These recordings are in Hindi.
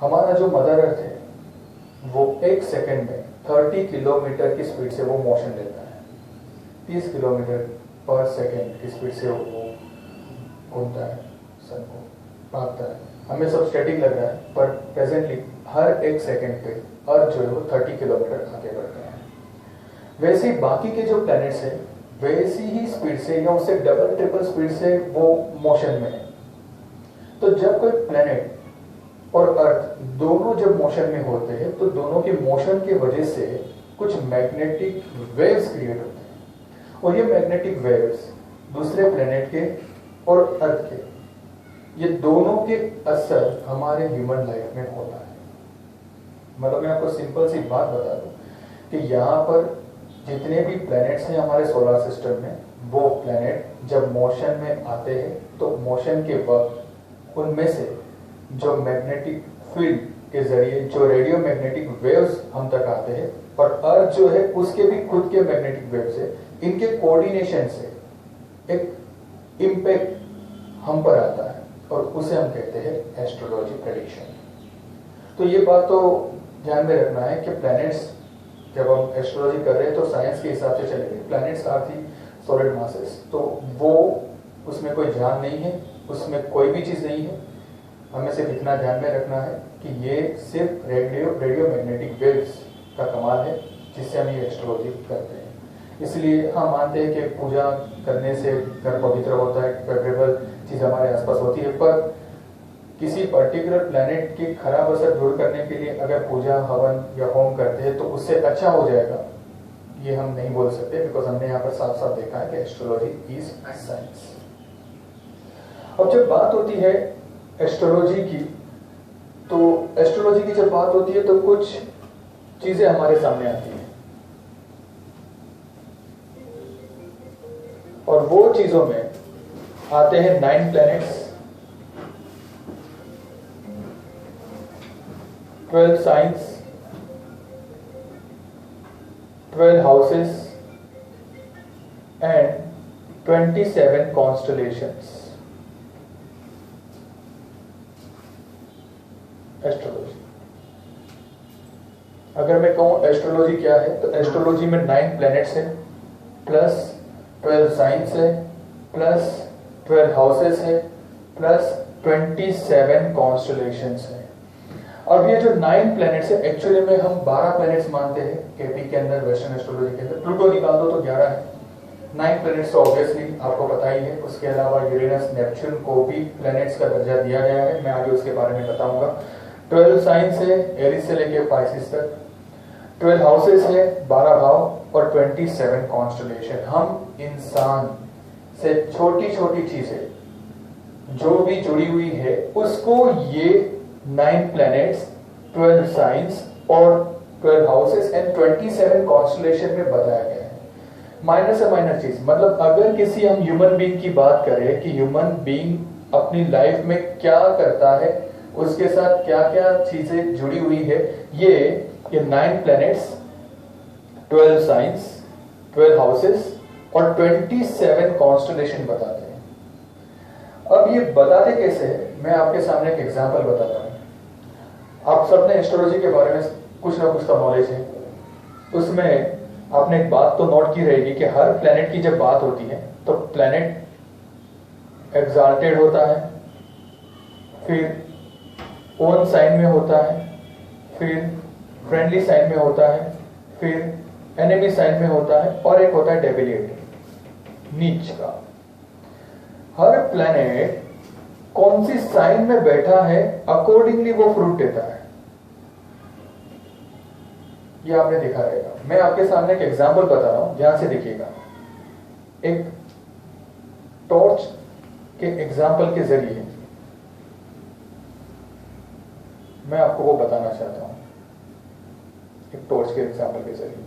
हमारा जो मदर अर्थ है वो 1 सेकेंड में 30 किलोमीटर की स्पीड से वो मोशन लेता है, 30 किलोमीटर पर सेकेंड की स्पीड से वो घूमता है, सन को भागता है। हमें सब स्टैटिक लग रहा है, पर प्रेजेंटली हर 1 सेकेंड पे अर्थ जो है वो 30 किलोमीटर आगे बढ़ता है। वैसे ही बाकी के जो प्लैनेट्स हैं वैसी ही स्पीड से या उससे डबल ट्रिपल स्पीड से वो मोशन में है। तो जब कोई प्लैनेट और अर्थ दोनों जब मोशन में होते हैं तो दोनों के मोशन की वजह से कुछ मैग्नेटिक वेव्स क्रिएट होते हैं, और ये मैग्नेटिक वेव्स दूसरे प्लैनेट के और अर्थ के, ये दोनों के असर हमारे ह्यूमन लाइफ में होता है। मतलब मैं आपको सिंपल सी बात बता दूं कि यहाँ पर जितने भी प्लैनेट्स हैं हमारे सोलर सिस्टम में, वो प्लैनेट जब मोशन में आते हैं तो मोशन के वक्त उनमें से जो मैग्नेटिक फील्ड के जरिए जो रेडियो मैग्नेटिक वेव्स हम तक आते हैं, और अर्थ जो है उसके भी खुद के मैग्नेटिक वेव्स है, इनके कोऑर्डिनेशन से एक इम्पैक्ट हम पर आता है, और उसे हम कहते हैं एस्ट्रोलॉजी प्रेडिक्शन। तो ये बात तो ध्यान में रखना है कि प्लैनेट्स जब हम एस्ट्रोलॉजी कर रहे हैं तो साइंस के हिसाब से चलेंगे। Planets are the solid masses, तो वो उसमें कोई जान नहीं है, उसमें कोई भी चीज नहीं है। हमें सिर्फ इतना ध्यान में रखना है कि ये सिर्फ रेडियो मैग्नेटिक वेव्स का कमाल है जिससे हम ये एस्ट्रोलॉजी करते हैं। इसलिए हम मानते हैं कि पूजा करने से घर पवित्र होता है, फेवरेबल चीज हमारे आसपास होती है, पर किसी पर्टिकुलर प्लैनेट के खराब असर दूर करने के लिए अगर पूजा हवन या होम करते हैं तो उससे अच्छा हो जाएगा, ये हम नहीं बोल सकते, बिकॉज हमने यहाँ पर साफ साफ देखा है कि एस्ट्रोलॉजी इज साइंस। अब जब बात होती है एस्ट्रोलॉजी की, तो एस्ट्रोलॉजी की जब बात होती है तो कुछ चीजें हमारे सामने आती हैं, और वो चीजों में आते हैं 9 planets, 12 science, 12 houses and 27 constellations. Astrology, अगर मैं कहूं एस्ट्रोलॉजी क्या है, तो एस्ट्रोलॉजी में 9 प्लैनेट्स हैं, प्लस 12 साइंस है, प्लस 12 हाउसेस है, प्लस 27 कॉन्स्टलेशंस है। अब ये जो 9 प्लैनेट्स है, एक्चुअली में हम 12 प्लैनेट्स मानते हैं केपी के अंदर, वेस्टर्न एस्ट्रोलॉजी के अंदर। प्लूटो निकाल दो तो 11 है। 9 प्लैनेट्स तो ऑब्वियसली आपको पता ही है। उसके अलावा यूरेनस, नेपच्यून को भी प्लैनेट्स का दर्जा दिया गया है, मैं आगे उसके बारे में बताऊंगा। 12 साइंस है, एरिस से लेके पाइसिस तक। 12 हाउसेस है, 12 भाव, और 27 कॉन्स्टलेशन। हम इंसान से छोटी छोटी चीजें जो भी जुड़ी हुई है उसको ये 9 प्लैनेट्स, 12 साइंस और 12 हाउसेस एंड 27 कॉन्स्टलेशन में बताया गया है। माइनर से माइनर चीज, मतलब अगर किसी हम ह्यूमन बीइंग की बात करें कि ह्यूमन बीइंग अपनी लाइफ में क्या करता है, उसके साथ क्या क्या चीजें जुड़ी हुई है, ये 9 प्लैनेट्स, 12 साइंस, 12 हाउसेस और 27 कॉन्स्टलेशन बताते हैं। अब ये बताते कैसे है, मैं आपके सामने एक एग्जांपल बताता हूं। आप सबने एस्ट्रोलॉजी के बारे में कुछ ना कुछ तो नॉलेज है, उसमें आपने एक बात तो नोट की रहेगी कि हर प्लैनेट की जब बात होती है तो प्लैनेट एग्जाल्टेड होता है, फिर ओन साइन में होता है, फिर फ्रेंडली साइन में होता है, फिर एनिमी साइन में होता है, और एक होता है डेबिलिएट, नीच का। हर प्लैनेट कौन सी साइन में बैठा है अकॉर्डिंगली वो फ्रूट देता है, ये आपने देखा रहेगा। मैं आपके सामने एक एग्जांपल बता रहा हूं, ध्यान से देखिएगा। एक टॉर्च के एग्जांपल के जरिए मैं आपको वो बताना चाहता हूं। एक टॉर्च के एग्जांपल के जरिए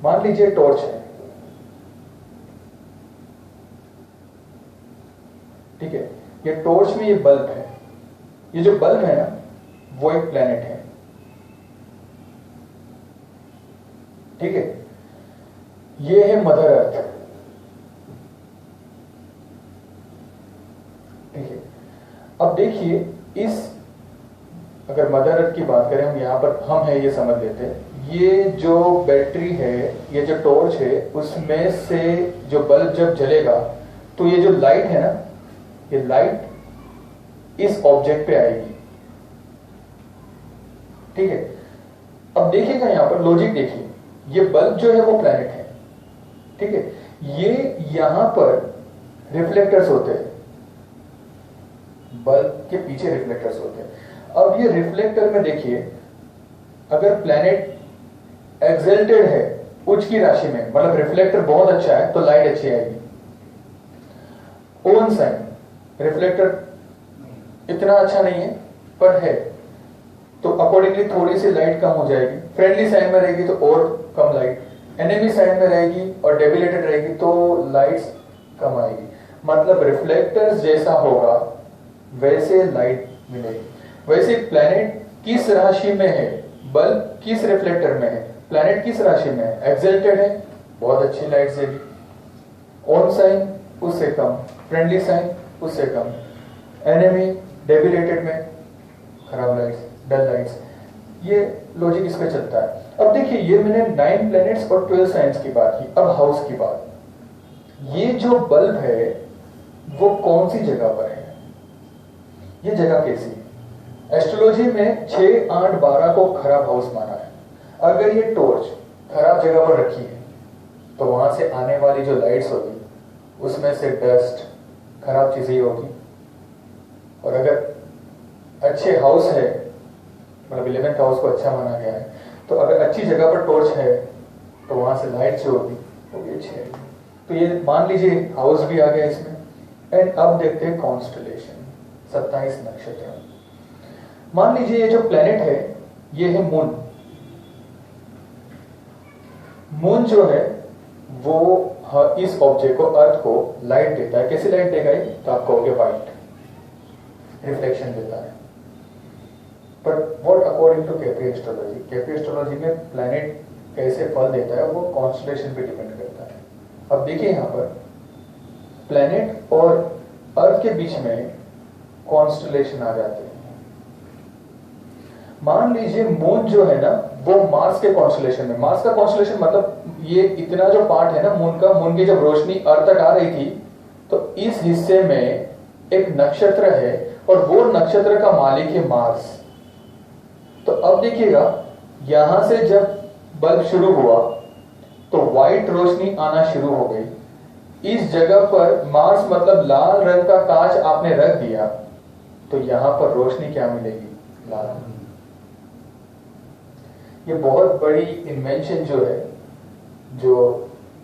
मान लीजिए टॉर्च है, ठीक है। ये टॉर्च में ये बल्ब है, ये जो बल्ब है ना वो एक प्लैनेट है, ठीक है। ये है मदर अर्थ, ठीक है। अब देखिए, इस अगर मदर अर्थ की बात करें, हम यहाँ पर हम है ये समझ लेते हैं, ये जो बैटरी है, ये जो टॉर्च है, उसमें से जो बल्ब जब जलेगा तो ये जो लाइट है ना, ये लाइट इस ऑब्जेक्ट पे आएगी। ठीक है, अब देखिएगा यहां पर लॉजिक देखिए, ये बल्ब जो है वो प्लैनेट है। ठीक है, ये यहां पर रिफ्लेक्टर्स होते हैं, बल्ब के पीछे रिफ्लेक्टर्स होते हैं। अब ये रिफ्लेक्टर में देखिए, अगर प्लैनेट एक्सल्टेड है उच्च की राशि में, मतलब रिफ्लेक्टर बहुत अच्छा है, तो लाइट अच्छी आएगी। ओवन साइन, रिफ्लेक्टर इतना अच्छा नहीं है पर है, तो अकॉर्डिंगली थोड़ी सी लाइट कम हो जाएगी। फ्रेंडली साइन में रहेगी तो और कम लाइट, एनिमी साइन में रहेगी और डेबिलेटेड रहेगी तो लाइट्स कम आएगी। मतलब रिफ्लेक्टर्स जैसा होगा वैसे लाइट मिलेगी। वैसे प्लैनेट किस राशि में है, बल्ब किस रिफ्लेक्टर में है, प्लैनेट किस राशि में है, एक्सल्टेड है, बहुत अच्छी लाइट देगी। ऑन साइन उससे कम, फ्रेंडली साइन उससे कम, एनिमी डेबिलेटेड में खराब लाइट्स, डल लाइट्स। ये लॉजिक इस पे चलता है। अब देखिए, ये मैंने 9 प्लैनेट्स और 12 साइंस की बात की। अब हाउस की बात, ये जो बल्ब है वो कौन सी जगह पर है, ये जगह कैसी है? एस्ट्रोलॉजी में 6, 8, 12 को खराब हाउस माना है। अगर ये टॉर्च खराब जगह पर रखी है तो वहां से आने वाली जो लाइट्स होगी उसमें से डस्ट, खराब चीजें होगी। और अगर अच्छे हाउस है, मतलब 11th हाउस को अच्छा माना गया है, तो अगर अच्छी जगह पर टॉर्च है तो वहां से लाइट जो होगी वो भी अच्छी है। तो ये मान लीजिए हाउस भी आ गया इसमें। एंड अब देखते हैं कॉन्स्टलेशन, 27 नक्षत्र। मान लीजिए ये जो प्लेनेट है ये है मून। मून जो है वो इस ऑब्जेक्ट को, अर्थ को लाइट देता है। कैसी लाइट देगा ये? तो आप कहोगे वाइट, रिफ्लेक्शन देता है। पर what according to KP astrology, KP astrology में प्लैनेट कैसे फल देता है वो कॉन्स्टलेशन पे डिपेंड करता है। अब देखिए यहां पर प्लैनेट और अर्थ के बीच में कॉन्स्टलेशन आ जाते हैं। मान लीजिए मून जो है ना वो मार्स के कॉन्स्टलेशन में। मार्स का कॉन्स्टलेशन मतलब ये इतना जो पार्ट है ना मून का, मून की जब रोशनी अर्थ तक आ रही थी तो इस हिस्से में एक नक्षत्र है और वो नक्षत्र का मालिक है मार्स। तो अब देखिएगा, यहां से जब बल्ब शुरू हुआ तो व्हाइट रोशनी आना शुरू हो गई। इस जगह पर मार्स मतलब लाल रंग का कांच आपने रख दिया तो यहां पर रोशनी क्या मिलेगी? लाल। ये बहुत बड़ी इन्वेंशन जो है, जो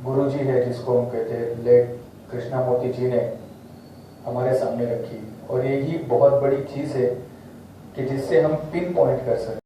गुरुजी है जिसको हम कहते हैं लेट कृष्णामूर्ति जी ने हमारे सामने रखी। और यही बहुत बड़ी चीज है कि जिससे हम पिन पॉइंट कर सकते हैं।